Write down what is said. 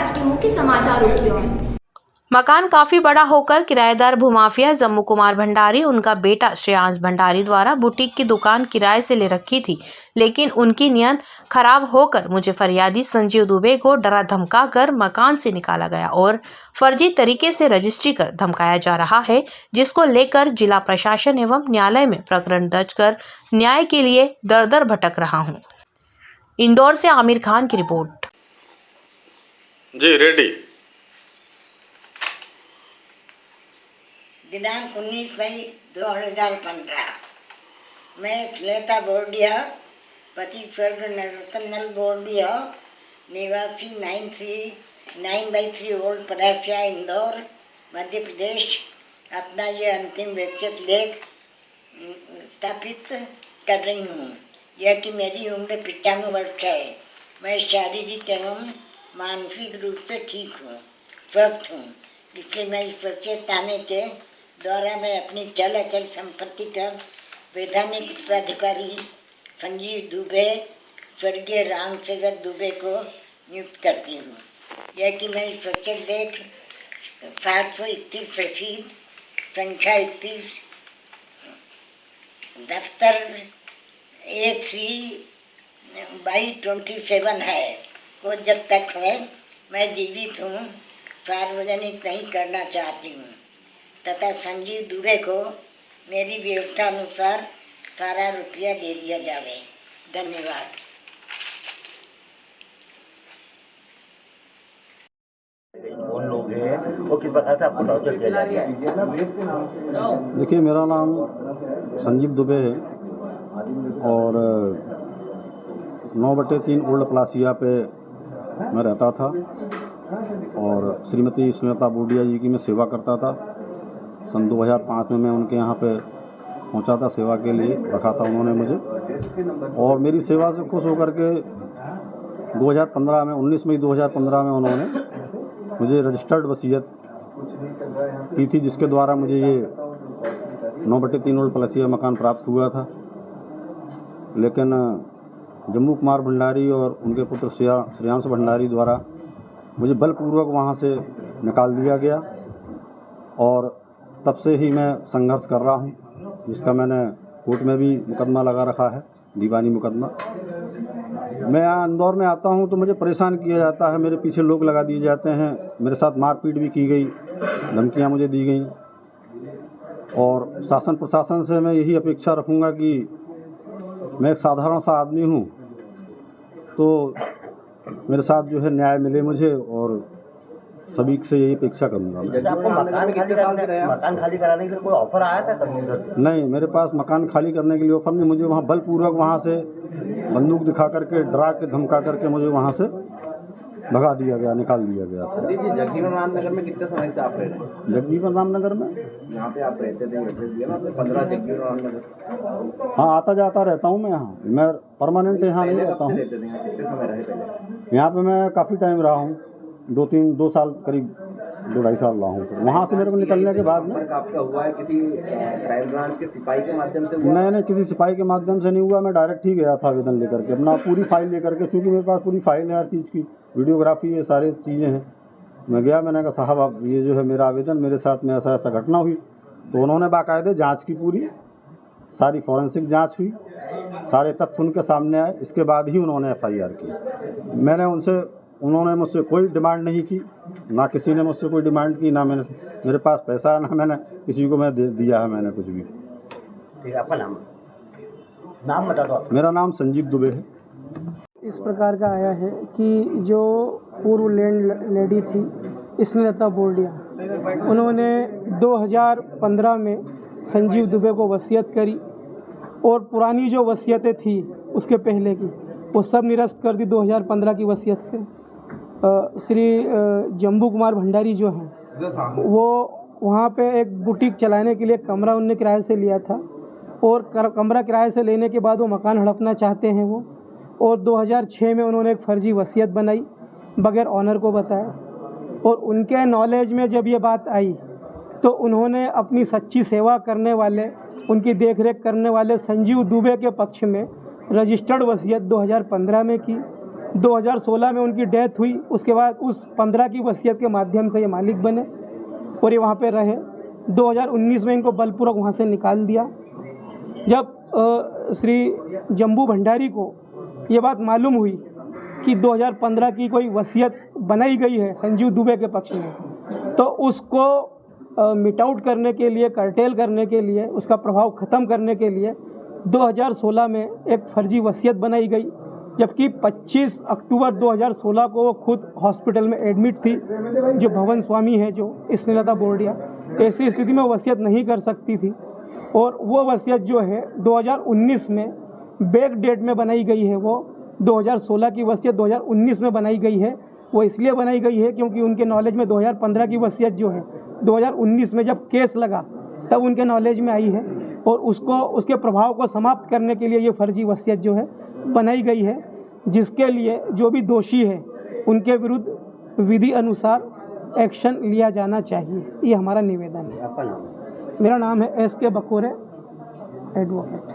आज के मुख्य समाचारों की ओर। मकान काफी बड़ा होकर किराएदार भूमाफिया जम्मू कुमार भंडारी उनका बेटा श्रेयांश भंडारी द्वारा बुटीक की दुकान किराए से ले रखी थी, लेकिन उनकी नीयत खराब होकर मुझे फरियादी संजीव दुबे को डरा धमका कर मकान से निकाला गया और फर्जी तरीके से रजिस्ट्री कर धमकाया जा रहा है, जिसको लेकर जिला प्रशासन एवं न्यायालय में प्रकरण दर्ज कर न्याय के लिए दर दर भटक रहा हूँ। इंदौर से आमिर खान की रिपोर्ट। जी रेडी। दिनांक 19 मई 2015 मैं श्वेता बोर्डिया, पति स्वर्ग नरोत्तमलाल बोर्डिया, निवासी 939/3 ओल्ड परासिया, इंदौर, मध्य प्रदेश, अपना ये अंतिम व्यक्तिगत लेख स्थापित कर रही हूँ। यह कि मेरी उम्र 95 वर्ष है। मैं शारीरिक एवं मानसिक रूप से ठीक हूँ, स्वस्थ हूँ। इसलिए मैं इस वसीयतनामे के द्वारा मैं अपनी चल अचल संपत्ति का वैधानिक उत्तराधिकारी संजीव दुबे, स्वर्गीय रामसेवक दुबे को नियुक्त करती हूँ। यह कि मैं इस वसीयत लेख 731 रसीद संख्या 31 दफ्तर A3/27 है को जब तक है मैं जीवित हूँ सार्वजनिक नहीं करना चाहती हूँ तथा संजीव दुबे को मेरी व्यवस्था अनुसार सारा रुपया दे दिया जावे। धन्यवाद। कौन लोग हैं और किस प्रकार से आपको टॉर्चर किया जा रहा है? देखिए, मेरा नाम संजीव दुबे है और 9/3 ओल्ड प्लासिया पे मैं रहता था और श्रीमती श्वेता बोर्डिया जी की मैं सेवा करता था। सन 2005 में मैं उनके यहाँ पे पहुँचा था, सेवा के लिए रखा था उन्होंने मुझे, और मेरी सेवा से खुश होकर के 2015 में 19 मई 2015 में उन्होंने मुझे रजिस्टर्ड वसीयत की थी, जिसके द्वारा मुझे ये 9/3 ओल्ड प्लासिया मकान प्राप्त हुआ था। लेकिन जम्मू कुमार भंडारी और उनके पुत्र श्रेयांश भंडारी द्वारा मुझे बलपूर्वक वहाँ से निकाल दिया गया और तब से ही मैं संघर्ष कर रहा हूँ, जिसका मैंने कोर्ट में भी मुकदमा लगा रखा है, दीवानी मुकदमा। मैं यहाँ इंदौर में आता हूँ तो मुझे परेशान किया जाता है, मेरे पीछे लोग लगा दिए जाते हैं, मेरे साथ मारपीट भी की गई, धमकियाँ मुझे दी गई। और शासन प्रशासन से मैं यही अपेक्षा रखूँगा कि मैं एक साधारण सा आदमी हूँ, तो मेरे साथ जो है न्याय मिले मुझे, और सभी से यही अपेक्षा करूँगा। आपको मकान खाली कराने के लिए कोई ऑफर आया था कभी? नहीं, मेरे पास मकान खाली करने के लिए ऑफर नहीं। मुझे वहाँ बलपूर्वक वहाँ से बंदूक दिखा करके, डरा के, धमका करके मुझे वहाँ से भगा दिया गया, निकाल दिया गया था। जगजीवन रामनगर में कितने समय से आप रह रहे हैं? जगजीवन रामनगर में यहाँ पे आप रहते थे, एड्रेस दिया ना 15 जगजीवन रामनगर। हाँ, आता जाता रहता हूँ मैं यहाँ। मैं परमानेंट यहाँ नहीं रहता हूँ। कितने समय रहे पहले? यहाँ पे मैं काफ़ी टाइम रहा हूँ, 2 साल करीब, 2-2.5 साल रहा हूँ। वहाँ से मेरे को निकलने के बाद में आपका हुआ है किसी क्राइम ब्रांच के सिपाही के माध्यम से? नहीं, किसी सिपाही के माध्यम से नहीं हुआ। मैं डायरेक्ट ही गया था आवेदन लेकर के, अपना पूरी फाइल लेकर के, चूँकि मेरे पास पूरी फाइल है हर चीज़ की, वीडियोग्राफी है, सारी चीज़ें हैं। मैं गया, मैंने कहा साहब आप ये जो है मेरा आवेदन, मेरे साथ में ऐसा ऐसा घटना हुई। तो उन्होंने बाकायदे जाँच की, पूरी सारी फॉरेंसिक जाँच हुई, सारे तथ्य उनके सामने आए, इसके बाद ही उन्होंने FIR की। उन्होंने मुझसे कोई डिमांड नहीं की, ना किसी ने मुझसे कोई डिमांड की, ना मेरे पास पैसा है, ना मैंने किसी को मैं दिया है मैंने कुछ भी। ठीक है, आपका नाम बता दो। मेरा नाम संजीव दुबे है। इस प्रकार का आया है कि जो पूर्व लैंड लेडी थी स्नेहलता बोर्डिया, उन्होंने 2015 में संजीव दुबे को वसीयत करी और पुरानी जो वसीयतें थी उसके पहले की वो सब निरस्त कर दी 2015 की वसीयत से। श्री जम्बू कुमार भंडारी जो हैं वो वहाँ पे एक बुटीक चलाने के लिए कमरा उनने किराए से लिया था और कमरा किराए से लेने के बाद वो मकान हड़पना चाहते हैं वो, और 2006 में उन्होंने एक फर्जी वसीयत बनाई बगैर ऑनर को बताया, और उनके नॉलेज में जब ये बात आई तो उन्होंने अपनी सच्ची सेवा करने वाले, उनकी देखरेख करने वाले संजीव दुबे के पक्ष में रजिस्टर्ड वसीयत 2015 में की 2016 में उनकी डेथ हुई। उसके बाद उस 15 की वसीयत के माध्यम से ये मालिक बने और ये वहाँ पे रहे। 2019 में इनको बलपूर्वक वहाँ से निकाल दिया। जब श्री जम्बू भंडारी को ये बात मालूम हुई कि 2015 की कोई वसीयत बनाई गई है संजीव दुबे के पक्ष में, तो उसको मिट आउट करने के लिए, कर्टेल करने के लिए, उसका प्रभाव ख़त्म करने के लिए 2016 में एक फर्जी वसीयत बनाई गई। जबकि 25 अक्टूबर 2016 को वो खुद हॉस्पिटल में एडमिट थी, जो भवन स्वामी है, जो स्नेहलता बोर्डिया, ऐसी स्थिति में वसीयत नहीं कर सकती थी। और वो वसीयत जो है 2019 में बैक डेट में बनाई गई है। वो 2016 की वसीयत 2019 में बनाई गई है। वो इसलिए बनाई गई है क्योंकि उनके नॉलेज में 2015 की वसीयत जो है 2019 में जब केस लगा तब उनके नॉलेज में आई है, और उसके प्रभाव को समाप्त करने के लिए ये फर्जी वसीयत जो है बनाई गई है, जिसके लिए जो भी दोषी है उनके विरुद्ध विधि अनुसार एक्शन लिया जाना चाहिए। ये हमारा निवेदन है। आपका नाम है? मेरा नाम है SK बकोरे, एडवोकेट।